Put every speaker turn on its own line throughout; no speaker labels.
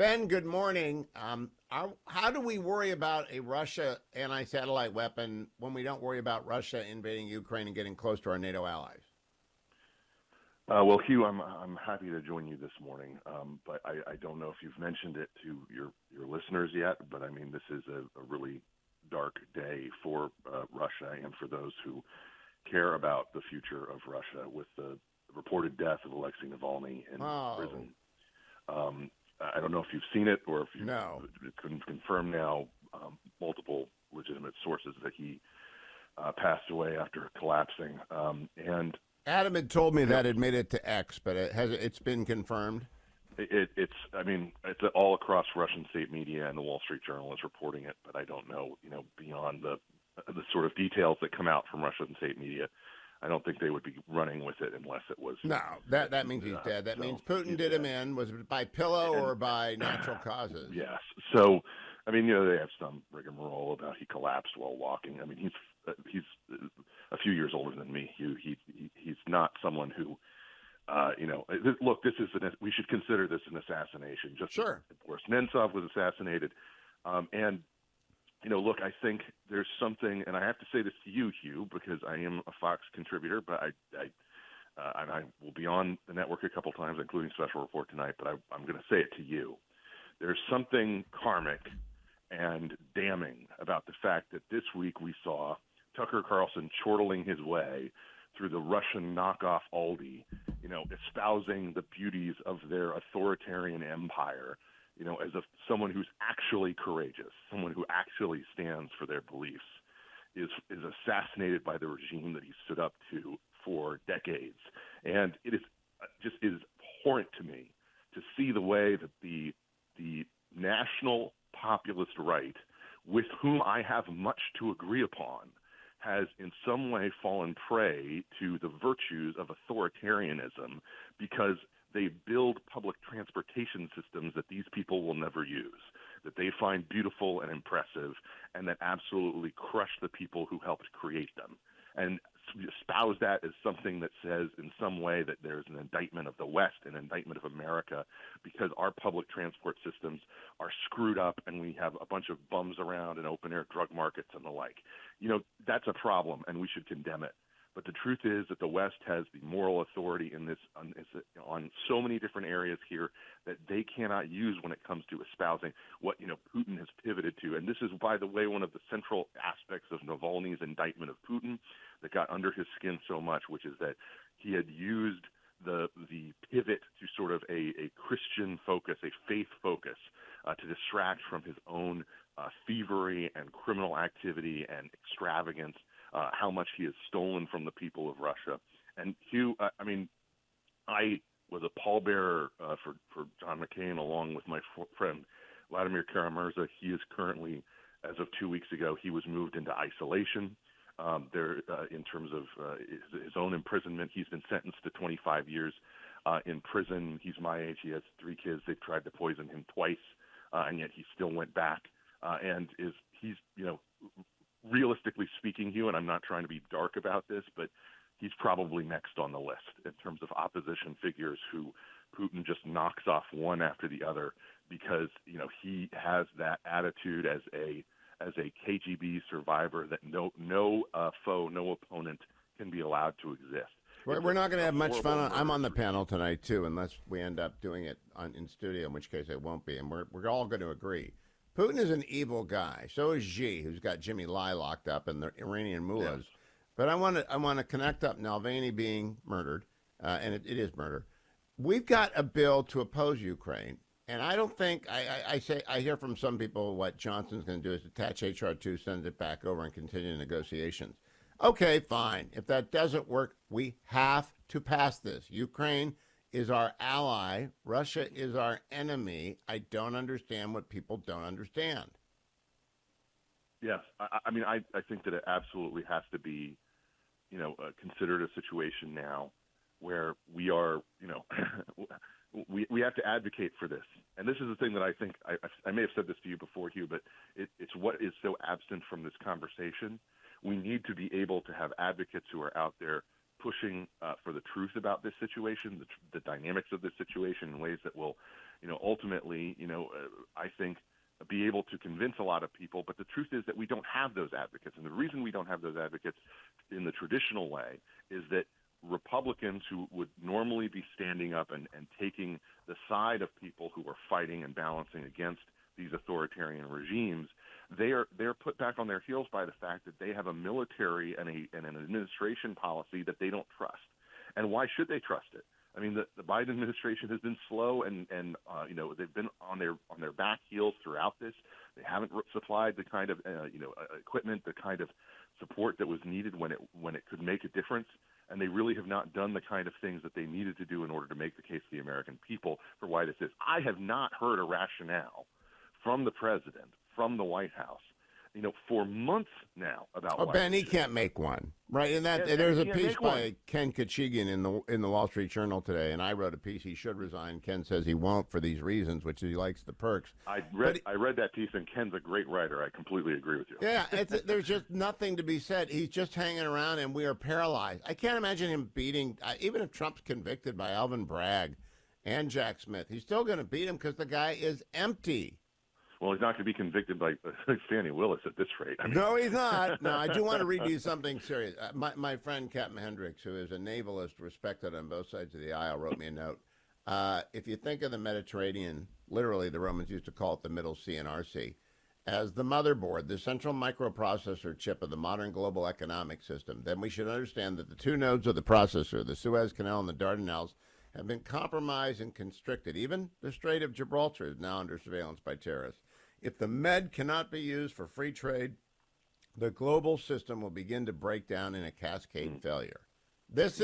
Ben, good morning. How do we worry about a Russia anti-satellite weapon when we don't worry about Russia invading Ukraine and getting close to our NATO allies?
Well, Hugh, I'm happy to join you this morning, but I don't know if you've mentioned it to your listeners yet. But I mean, this is a really dark day for Russia and for those who care about the future of Russia with the reported death of Alexei Navalny in
Oh,
prison. I don't know if you've seen it or if you
no.
can confirm now multiple legitimate sources that he passed away after collapsing. And
Adam had told me
you know,
that it made it to X, but it's been confirmed.
it's all across Russian state media, and the Wall Street Journal is reporting it. But I don't know, beyond the sort of details that come out from Russian state media. I don't think they would be running with it unless it was.
No, that means he's dead. That
So
means Putin
he's
did him
dead.
in. Was it by pillow
And
or by natural causes?
yes, so I mean, they have some rigmarole about he collapsed while walking. I mean, he's a few years older than me. He's not someone who. Look, we should consider this an assassination, just as
Sure.
Boris Nemtsov was assassinated. And look, I think there's something, and I have to say this to you, Hugh, because I am a Fox contributor, but and I will be on the network a couple times, including special report tonight. But I'm going to say it to you. There's something karmic and damning about the fact that this week we saw Tucker Carlson chortling his way through the Russian knockoff Aldi, espousing the beauties of their authoritarian empire, as someone who's actually courageous, someone who actually stands for their beliefs, is assassinated by the regime that he stood up to for decades. And it is abhorrent to me to see the way that the national populist right, with whom I have much to agree upon, has in some way fallen prey to the virtues of authoritarianism because they build public transportation systems that these people will never use, that they find beautiful and impressive, and that absolutely crush the people who helped create them. And espouse that as something that says in some way that there's an indictment of the West, an indictment of America, because our public transport systems are screwed up and we have a bunch of bums around in open-air drug markets and the like. That's a problem, and we should condemn it. But the truth is that the West has the moral authority in this on so many different areas here that they cannot use when it comes to espousing what Putin has pivoted to. And this is, by the way, one of the central aspects of Navalny's indictment of Putin that got under his skin so much, which is that he had used the pivot to sort of a Christian focus, a faith focus, to distract from his own thievery and criminal activity and extravagance, how much he has stolen from the people of Russia. And Hugh, I was a pallbearer for John McCain along with my friend Vladimir Kara-Murza. He is currently, as of 2 weeks ago, he was moved into isolation. In terms of his own imprisonment, he's been sentenced to 25 years in prison. He's my age. He has 3 kids. They've tried to poison him twice, and yet he still went back. He's realistically speaking, Hugh, and I'm not trying to be dark about this, but he's probably next on the list in terms of opposition figures who Putin just knocks off one after the other because he has that attitude as a KGB survivor that no foe, no opponent can be allowed to exist.
We're not going to have much fun. I'm on the
murder.
panel tonight too, unless we end up doing it in studio, in which case it won't be. And we're all going to agree. Putin is an evil guy. So is Xi, who's got Jimmy Lai locked up and the Iranian mullahs.
Yes.
But I want to connect up Navalny being murdered, and it is murder. We've got a bill to oppose Ukraine, and I don't think I hear from some people what Johnson's going to do is attach HR2, send it back over, and continue negotiations. Okay, fine. If that doesn't work, we have to pass this. Ukraine is our ally. Russia is our enemy. I don't understand what people don't understand.
Yes, I think that it absolutely has to be, considered a situation now where we are, we have to advocate for this. And this is the thing that I think I may have said this to you before, Hugh, but it's what is so absent from this conversation. We need to be able to have advocates who are out there pushing for the truth about this situation, the dynamics of this situation in ways that will, ultimately, I think be able to convince a lot of people. But the truth is that we don't have those advocates. And the reason we don't have those advocates in the traditional way is that Republicans who would normally be standing up and taking the side of people who are fighting and balancing against these authoritarian regimes, they're put back on their heels by the fact that they have a military and an administration policy that they don't trust. And why should they trust it? I mean, the Biden administration has been slow, and they've been on their back heels throughout this. They haven't supplied the kind of equipment, the kind of support that was needed when it could make a difference, and they really have not done the kind of things that they needed to do in order to make the case to the American people for why this is. I have not heard a rationale from the president, from the White House, for months now about.
Oh, Ben, he can't make one, right? And there's a piece by Ken Kachigian in the Wall Street Journal today, and I wrote a piece. He should resign. Ken says he won't for these reasons, which he likes the perks.
I read that piece, and Ken's a great writer. I completely agree with you.
Yeah, there's just nothing to be said. He's just hanging around, and we are paralyzed. I can't imagine him beating, even if Trump's convicted by Alvin Bragg and Jack Smith, he's still going to beat him because the guy is empty.
Well, he's not going to be convicted by Fannie Willis at this rate.
No, he's not. No, I do want to read you something serious. My friend Captain Hendricks, who is a navalist respected on both sides of the aisle, wrote me a note. If you think of the Mediterranean, literally the Romans used to call it the Middle Sea and our sea, as the motherboard, the central microprocessor chip of the modern global economic system, then we should understand that the two nodes of the processor, the Suez Canal and the Dardanelles, have been compromised and constricted. Even the Strait of Gibraltar is now under surveillance by terrorists. If the Med cannot be used for free trade, the global system will begin to break down in a cascade failure. There's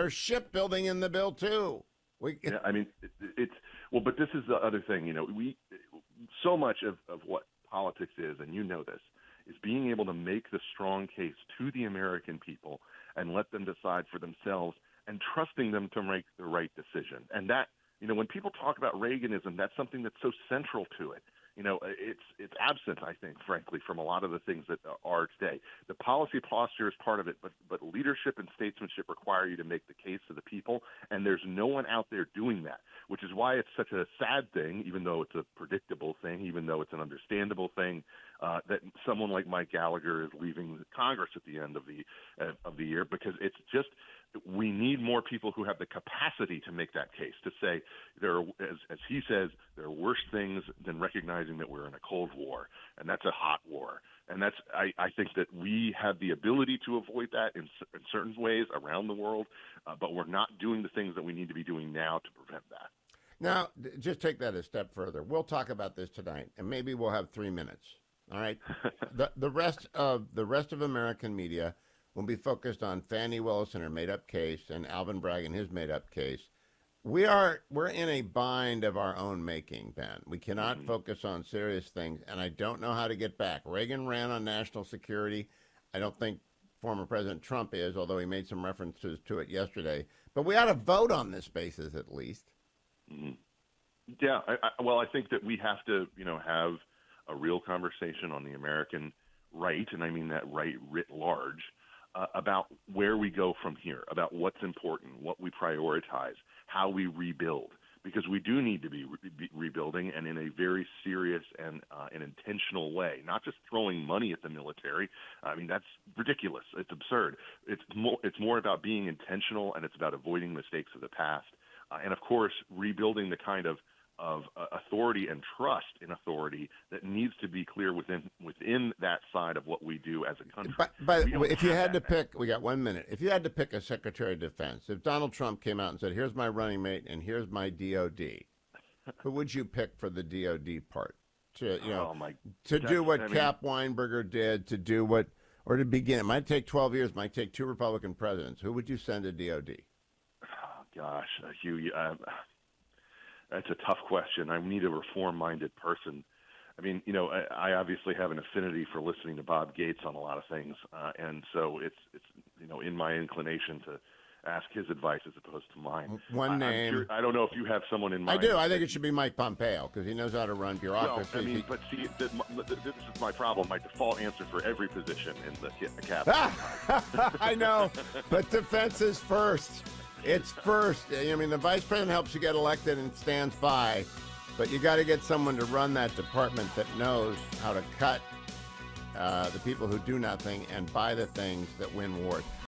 shipbuilding in the bill too.
But this is the other thing. So much of what politics is, and this, is being able to make the strong case to the American people and let them decide for themselves and trusting them to make the right decision. And that, when people talk about Reaganism, that's something that's so central to it. It's absent, I think, frankly, from a lot of the things that are today. The policy posture is part of it, but leadership and statesmanship require you to make the case to the people, and there's no one out there doing that, which is why it's such a sad thing, even though it's a predictable thing, even though it's an understandable thing, that someone like Mike Gallagher is leaving Congress at the end of the year, because it's just we need more people who have the capacity to make that case, to say there are, as he says, there are worse things than recognizing that we're in a Cold War, and that's a hot war. And that's I think that we have the ability to avoid that in certain ways around the world, but we're not doing the things that we need to be doing now to prevent that.
Now, just take that a step further. We'll talk about this tonight, and maybe we'll have 3 minutes. All right. the rest of American media will be focused on Fannie Willis and her made-up case and Alvin Bragg and his made-up case. We're in a bind of our own making, Ben. We cannot focus on serious things, and I don't know how to get back. Reagan ran on national security. I don't think former President Trump is, although he made some references to it yesterday. But we ought to vote on this basis at least.
Mm-hmm. Yeah, I think that we have to, have a real conversation on the American right, and I mean that right writ large, about where we go from here, about what's important, what we prioritize, how we rebuild, because we do need to be rebuilding, and in a very serious and an intentional way, not just throwing money at the military. I mean, that's ridiculous. It's absurd. It's more about being intentional, and it's about avoiding mistakes of the past. And, of course, rebuilding the kind of authority and trust in authority that needs to be clear within that side of what we do as a country.
But if you had to pick, we got 1 minute. If you had to pick a Secretary of Defense, if Donald Trump came out and said, "Here's my running mate and here's my DOD," who would you pick for the DOD part? To do what Cap Weinberger did, or to begin. It might take 12 years. It might take 2 Republican presidents. Who would you send to DOD?
Oh, gosh, Hugh. That's a tough question. I need a reform-minded person. I mean, I obviously have an affinity for listening to Bob Gates on a lot of things, and so it's in my inclination to ask his advice as opposed to mine.
One name.
I don't know if you have someone in mind.
I do. I think it should be Mike Pompeo because he knows how to run bureaucracy.
Well, I mean, but see, this is my problem. My default answer for every position in the cabinet.
I know, but defense is first. It's first. I mean, the vice president helps you get elected and stands by, but you got to get someone to run that department that knows how to cut the people who do nothing and buy the things that win wars.